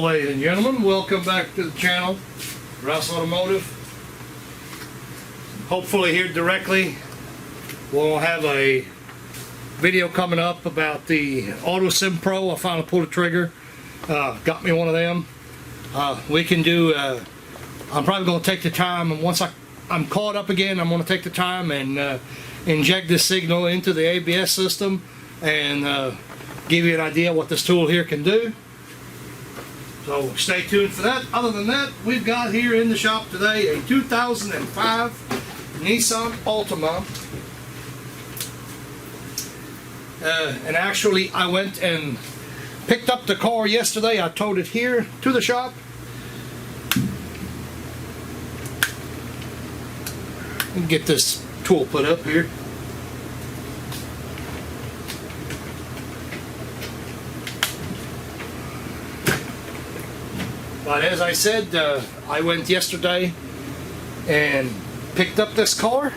ladies and gentlemen, welcome back to the channel, Russ Automotive. Hopefully here directly we'll have a video coming up about the Auto Sim Pro. I finally pulled the trigger, got me one of them. We can do, I'm probably going to take the time, and once I'm caught up again, I'm going to take the time and inject this signal into the ABS system and give you an idea what this tool here can do. So stay tuned for that. Other than that, we've got here in the shop today a 2005 Nissan Altima. And actually I went and picked up the car yesterday. I towed it here to the shop. And get this tool put up here. But as I said, I went yesterday and picked up this car.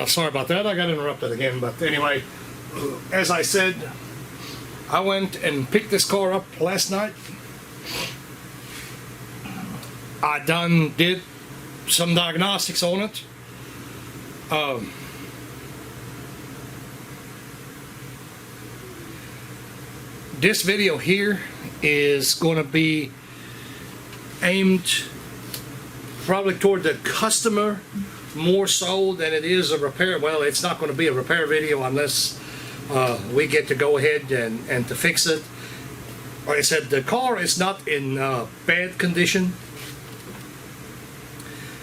Sorry about that, I got interrupted again, but anyway, as I said, I went and picked this car up last night. I did some diagnostics on it. This video here is going to be aimed probably toward the customer more so than it is a repair. Well, it's not going to be a repair video unless we get to go ahead and to fix it. Like I said, the car is not in bad condition.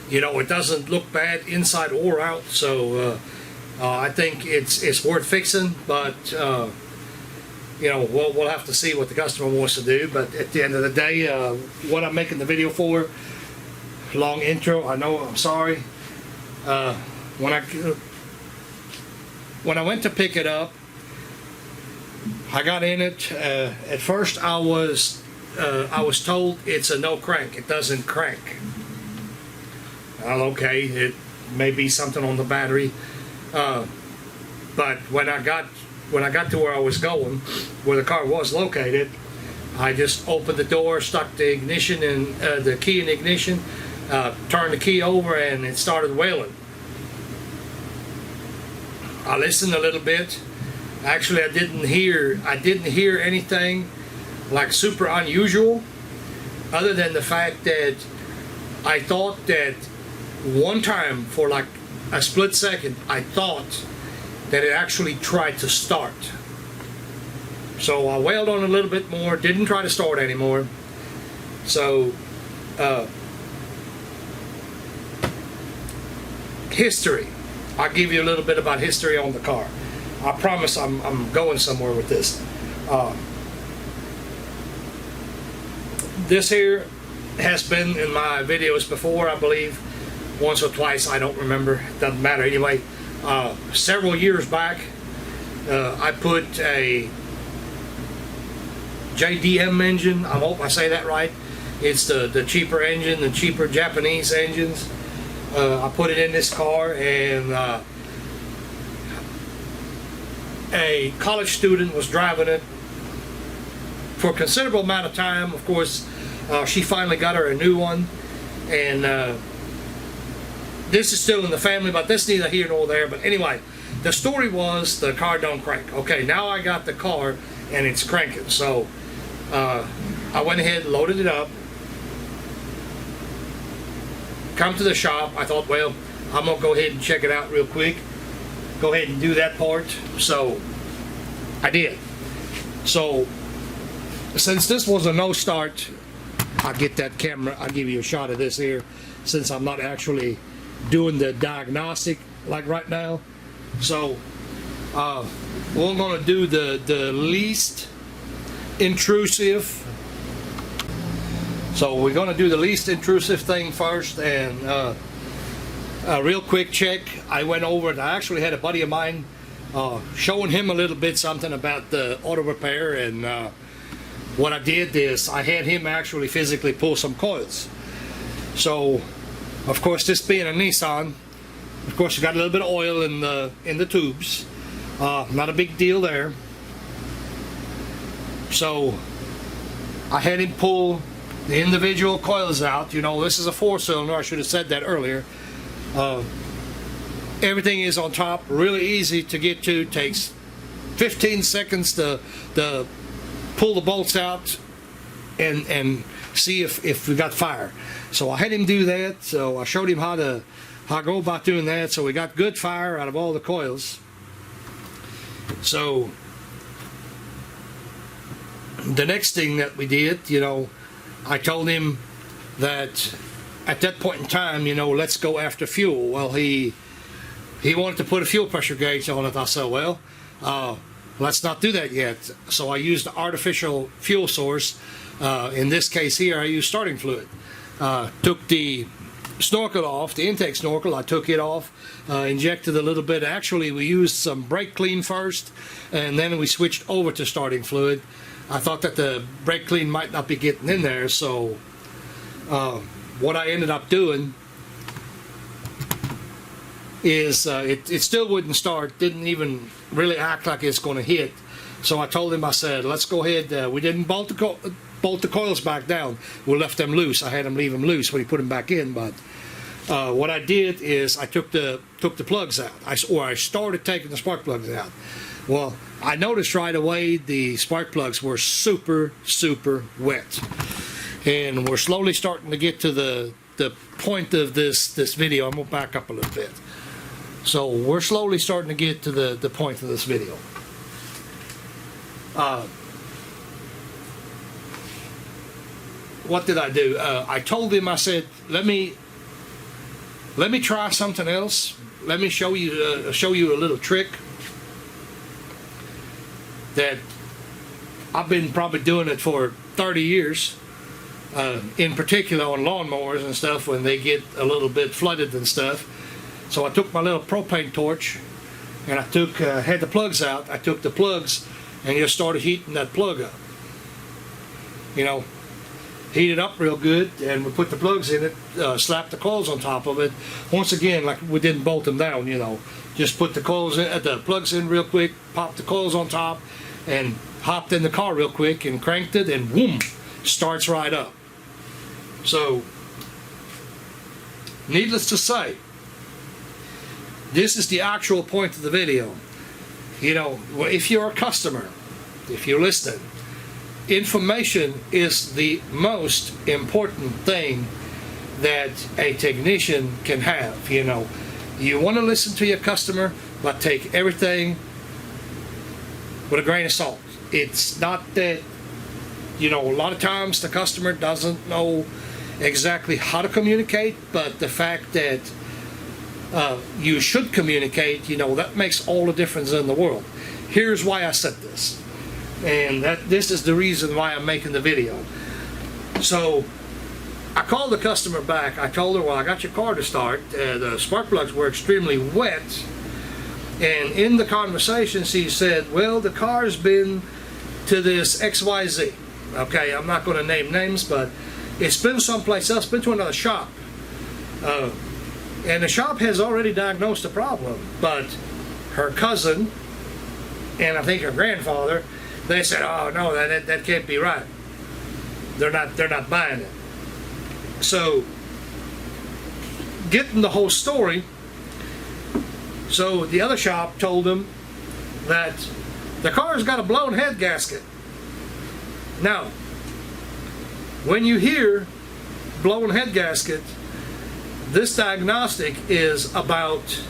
You know, it doesn't look bad inside or out, so I think it's worth fixing, but you know, we'll have to see what the customer wants to do. But at the end of the day, what I'm making the video for, long intro, I know, I'm sorry. When I went to pick it up, I got in it. At first I was told it's a no crank, it doesn't crank. Well, okay, it may be something on the battery, but when I got to where I was going, where the car was located, I just opened the door, stuck the ignition in, the key in the ignition, turned the key over, and it started wailing. I listened a little bit. Actually, I didn't hear anything like super unusual, other than the fact that I thought that one time, for like a split second, I thought that it actually tried to start. So I wailed on it a little bit more, didn't try to start anymore. So history, I'll give you a little bit about history on the car. I promise I'm going somewhere with this. This here has been in my videos before, I believe, once or twice, I don't remember, doesn't matter anyway. Several years back, I put a JDM engine, I hope I say that right. It's the cheaper engine, the cheaper Japanese engines. I put it in this car, and a college student was driving it for a considerable amount of time. Of course, she finally got her a new one, and this is still in the family, but that's neither here nor there. But anyway, the story was the car don't crank. Okay, now I got the car and it's cranking. So I went ahead and loaded it up. Come to the shop. I thought, well, I'm going to go ahead and check it out real quick. Go ahead and do that part. So I did. So since this was a no start, I'll get that camera. I'll give you a shot of this here, since I'm not actually doing the diagnostic like right now. So we're going to do the least intrusive. So we're going to do the least intrusive thing first, and a real quick check. I went over it. I actually had a buddy of mine showing him a little bit something about the auto repair, and what I did is I had him actually physically pull some coils. So of course, this being a Nissan, of course you got a little bit of oil in the tubes. Not a big deal there. So I had him pull the individual coils out. You know, this is a 4-cylinder. I should have said that earlier. Everything is on top, really easy to get to. Takes 15 seconds to pull the bolts out and see if we got fire. So I had him do that. So I showed him how to go about doing that. So we got good fire out of all the coils. So the next thing that we did, you know, I told him that at that point in time, you know, let's go after fuel. Well, he wanted to put a fuel pressure gauge on it. I said, well, let's not do that yet. So I used the artificial fuel source. In this case here, I used starting fluid. Took the snorkel off, the intake snorkel, I took it off, injected a little bit. Actually, we used some brake clean first, and then we switched over to starting fluid. I thought that the brake clean might not be getting in there, so what I ended up doing is it still wouldn't start, didn't even really act like it's going to hit. So I told him, I said, let's go ahead. We didn't bolt the coils back down. We left them loose. I had him leave them loose when he put them back in. But what I did is I took the plugs out. I started taking the spark plugs out. Well, I noticed right away the spark plugs were super wet, and we're slowly starting to get to the point of this video. I'm gonna back up a little bit. So we're slowly starting to get to the point of this video. What did I do? I told him, I said, let me try something else. Let me show you a little trick that I've been probably doing it for 30 years, in particular on lawnmowers and stuff when they get a little bit flooded and stuff. So I took my little propane torch and I had the plugs out. I took the plugs and just started heating that plug up. You know, heat it up real good, and we put the plugs in it, slapped the coils on top of it. Once again, like we didn't bolt them down, you know, just put the plugs in real quick, popped the coils on top, and hopped in the car real quick and cranked it, and boom, starts right up. So, needless to say, this is the actual point of the video. You know, if you're a customer, if you're listening, information is the most important thing that a technician can have. You know, you want to listen to your customer, but take everything with a grain of salt. It's not that, you know, a lot of times the customer doesn't know exactly how to communicate, but the fact that you should communicate, you know, that makes all the difference in the world. Here's why I said this, and this is the reason why I'm making the video. So I called the customer back. I told her, well, I got your car to start. The spark plugs were extremely wet, and in the conversation she said, well, the car's been to this XYZ. Okay, I'm not going to name names, but it's been someplace else, been to another shop. And the shop has already diagnosed the problem, but her cousin and I think her grandfather, they said, oh no, that can't be right. They're not buying it. So, getting the whole story, so the other shop told them that the car's got a blown head gasket. Now, when you hear blown head gasket, this diagnostic is about,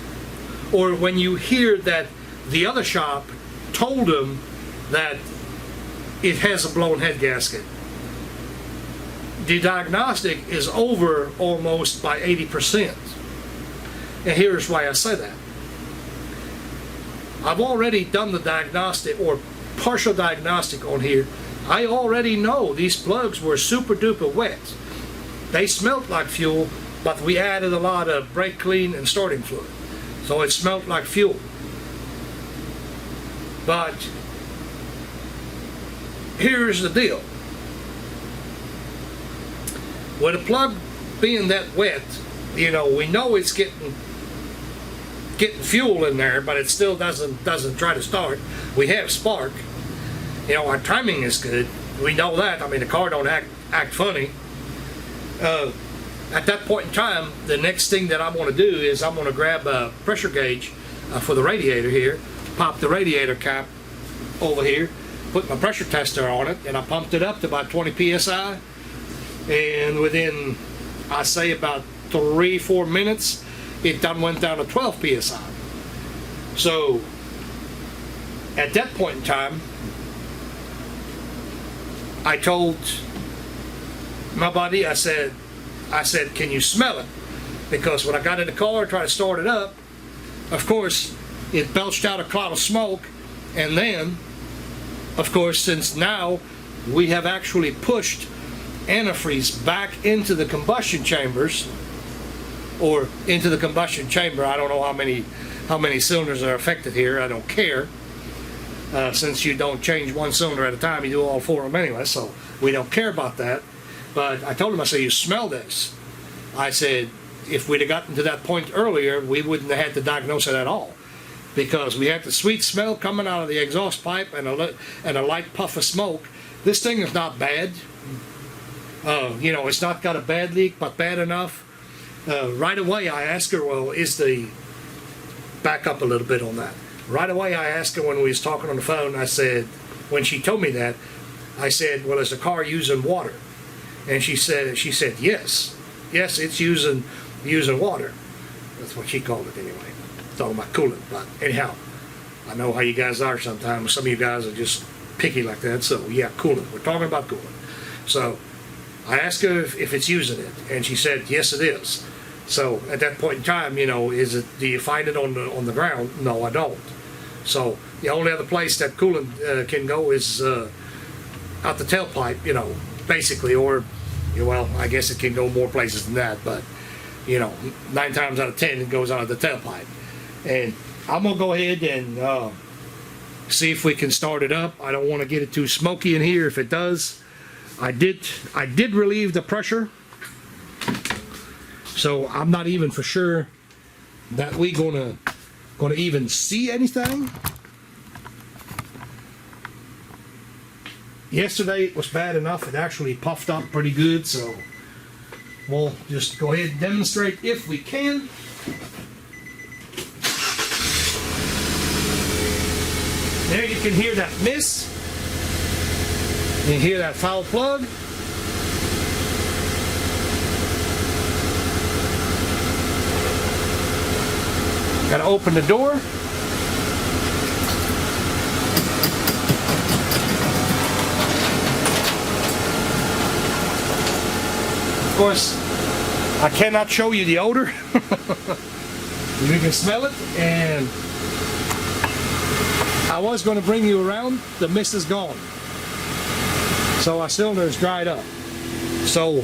or when you hear that the other shop told them that it has a blown head gasket, the diagnostic is over almost by 80%. And here's why I say that. I've already done the diagnostic or partial diagnostic on here. I already know these plugs were super duper wet. They smelt like fuel, but we added a lot of brake clean and starting fluid, so it smelled like fuel. But here's the deal. With a plug being that wet, you know, we know it's getting fuel in there, but it still doesn't try to start. We have spark, You know, our timing is good. We know that. I mean, the car don't act funny. At that point in time, the next thing that I'm going to do is I'm going to grab a pressure gauge for the radiator here, pop the radiator cap over here, put my pressure tester on it, and I pumped it up to about 20 psi. And within, I say, about 3-4 minutes, it done went down to 12 psi. So at that point in time, I told my buddy, I said, can you smell it? Because when I got in the car and tried to start it up, of course, it belched out a cloud of smoke. And then, of course, since now we have actually pushed antifreeze back into the combustion chambers, or into the combustion chamber. I don't know how many cylinders are affected here. I don't care. Since you don't change one cylinder at a time, you do all 4 of them anyway, so we don't care about that. But I told him, I said, you smell this. I said, if we'd have gotten to that point earlier, we wouldn't have had to diagnose it at all. Because we had the sweet smell coming out of the exhaust pipe and a light puff of smoke. This thing is not bad. You know, it's not got a bad leak, but bad enough. Right away, I asked her, well, back up a little bit on that. Right away, I asked her when we was talking on the phone, I said, when she told me that, I said, well, is the car using water? And she said, yes. Yes, it's using water. That's what she called it anyway. Talking about coolant. But anyhow, I know how you guys are sometimes. Some of you guys are just picky like that. So yeah, coolant. We're talking about coolant. So I asked her if it's using it, and she said, yes, it is. So at that point in time, you know, do you find it on the ground? No, I don't. So the only other place that coolant can go is out the tailpipe, you know, basically, or, well, I guess it can go more places than that, but, you know, 9 times out of 10 it goes out of the tailpipe. And I'm going to go ahead and see if we can start it up. I don't want to get it too smoky in here if it does. I did relieve the pressure, so I'm not even for sure that we gonna even see anything. Yesterday it was bad enough, it actually puffed up pretty good, so we'll just go ahead and demonstrate if we can. There you can hear that miss. You hear that foul plug. Gotta open the door. Of course, I cannot show you the odor. You can smell it, and I was going to bring you around. The mist is gone. So our cylinder is dried up. So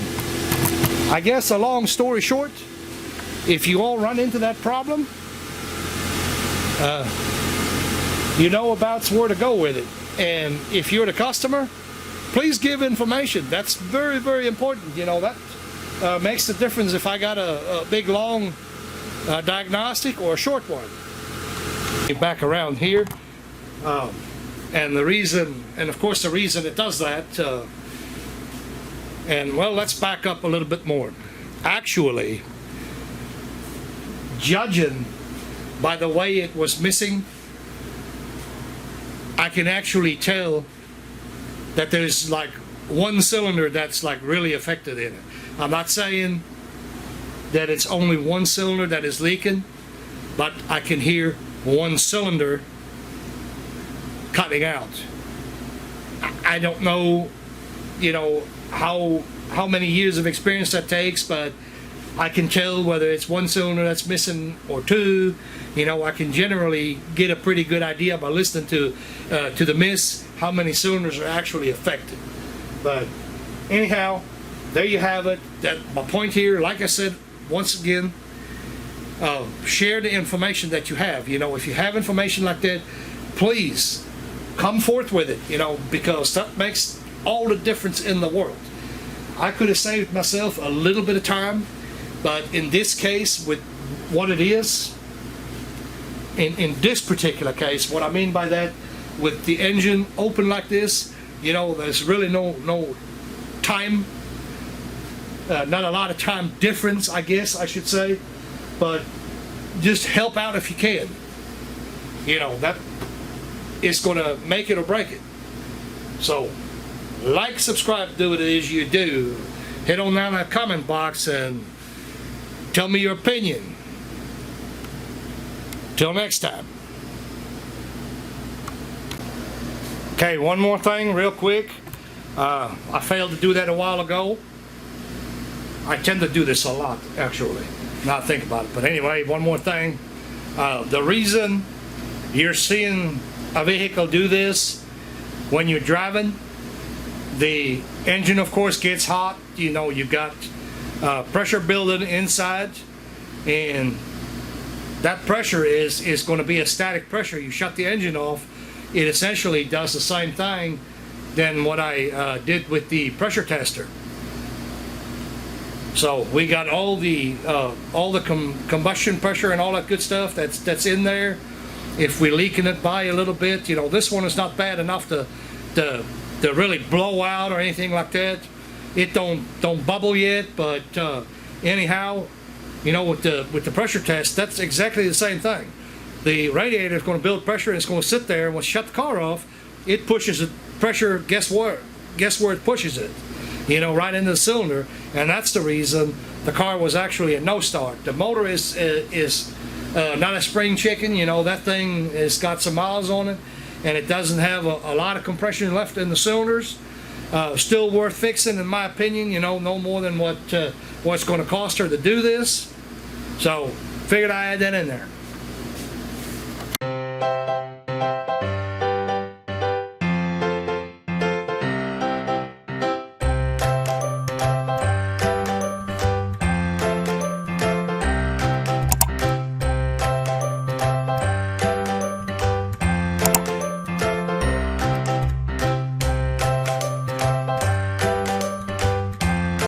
I guess a long story short, if you all run into that problem, you know about where to go with it. And if you're the customer, please give information. That's very, very important. You know, that makes the difference if I got a big, long diagnostic or a short one. Get back around here. And the reason, and of course the reason it does that, and well, let's back up a little bit more. Actually, judging by the way it was missing, I can actually tell that there's like one cylinder that's like really affected in it. I'm not saying that it's only one cylinder that is leaking, but I can hear one cylinder cutting out. I don't know, you know, how many years of experience that takes, but I can tell whether it's one cylinder that's missing or two. You know, I can generally get a pretty good idea by listening to the miss, how many cylinders are actually affected. But anyhow, there you have it. My point here, like I said, once again, share the information that you have. You know, if you have information like that, please come forth with it, you know, because that makes all the difference in the world. I could have saved myself a little bit of time, but in this case, with what it is, in this particular case, what I mean by that, with the engine open like this, you know, there's really no time, not a lot of time difference, I guess I should say, but just help out if you can. You know, that it's going to make it or break it. So, like, subscribe, do what it is you do. Head on down that comment box and tell me your opinion. Till next time. Okay, one more thing real quick. I failed to do that a while ago. I tend to do this a lot, actually. Now I think about it. But anyway, one more thing. The reason you're seeing a vehicle do this when you're driving, the engine of course gets hot. You know, you've got pressure building inside, and that pressure is going to be a static pressure. You shut the engine off, it essentially does the same thing than what I did with the pressure tester. So we got all the combustion pressure and all that good stuff that's in there. If we're leaking it by a little bit, you know, this one is not bad enough to really blow out or anything like that. It don't bubble yet, but anyhow, you know, with the pressure test, that's exactly the same thing. The radiator is going to build pressure, and it's going to sit there, and when you shut the car off, it pushes the pressure. Guess where it pushes it? You know, right into the cylinder, and that's the reason the car was actually a no start. The motor is not a spring chicken. You know, that thing has got some miles on it, and it doesn't have a lot of compression left in the cylinders. Still worth fixing, in my opinion. You know, no more than what's going to cost her to do this. So figured I had that in there.